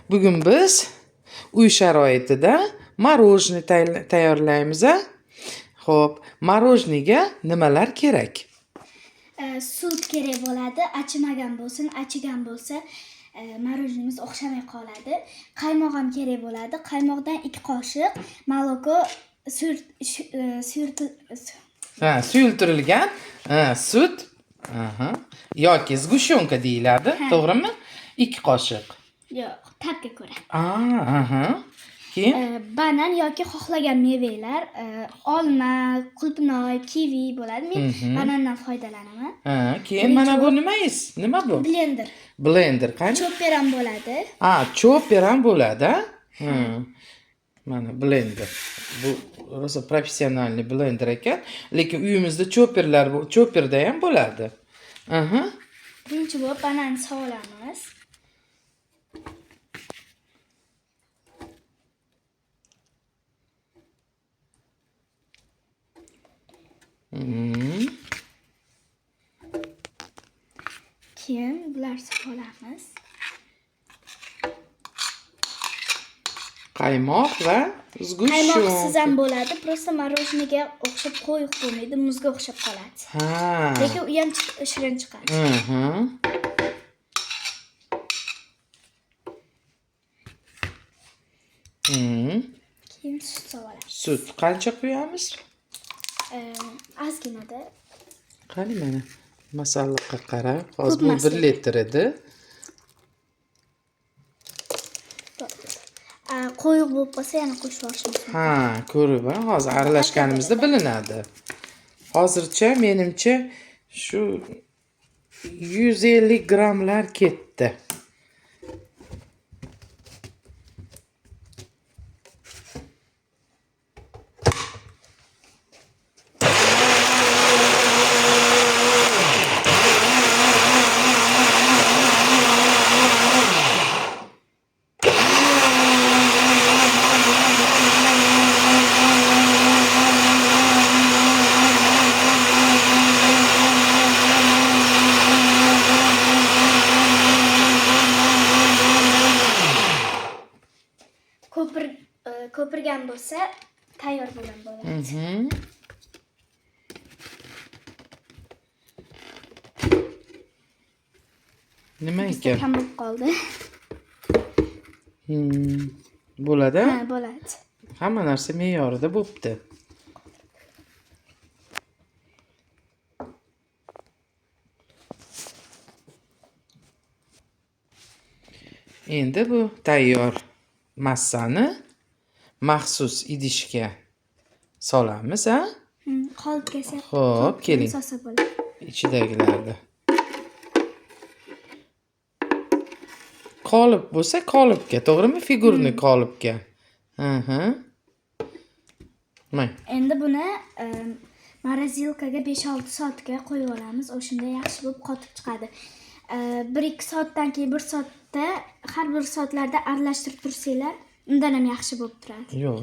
Bugun biz uy sharoitida morojniy tayyorlaymiz. Xo'p, morojniyga nimalar kerak? Sut kerak bo'ladi, achimagan bo'lsin, achigan bo'lsa morojnimiz o'xshamay qoladi. Qaymoq ham kerak bo'ladi. Qaymoqdan 2 qoshiq, moloko Suyultirilgan sut, yoki zgushonka deyiladi, to'g'rimi? 2 qoshiq. Yo'q, tabga ko'ra. Keyin Banan yoki xohlagan mevalar, olma, qulupnoy, kivi bo'ladi. Men banandan foydalanaman. Keyin mana bu nimangiz? Nima bu? Blender. Blender qani? Chopper ham bo'ladi. Chopper ham bo'ladi. Mana blender. Bu rosa professionalniy blender ekan, lekin uyimizda chopperda ham bo'ladi. Birinchi bo'lib bananni sog'olamiz. Keyin bular sog'olamiz. Qaymoq va zgushonka. Qaymoqsiz ham bo'ladi, prosta morojniyga o'xshab qo'yiq bo'lmaydi, muzga o'xshab qoladi. Lekin u ham shirin chiqadi. Keyin sut sog'olamiz. Sut qancha quyamiz? Ozginada. Qani mana masalliqqa qarab, hozir bu 1 litr edi. Qo'yiq bo'lib qolsa yana qo'shib olish mumkin. Ko'rib, hozir aralashganimizda bilinadi. Hozircha menimcha shu 150 grammlar ketdi. Ko'pirgan bo'lsa, tayyor bo'lgan bo'ladi. Nima ekan? Kam bo'lib qoldi. Bo'ladi? Bo'ladi. Hamma narsa me'yorida bo'pti. Endi bu tayyor massani maxsus idishga solamiz, Qolipga solib. Xo'p, keling. Sosa bo'ladi. Ichidagilarni. Qolip bo'lsa, qolipga, to'g'rimi? Figurni qolipga. Endi buni morozilkaga 5-6 soatga qo'yib olamiz. O'shanda yaxshi bo'lib qotib chiqadi. 1-2 soatdan keyin 1 soatda har bir soatlarda aralashtirib tursanglar, undan ham yaxshi bo'lib turadi. Yo'q,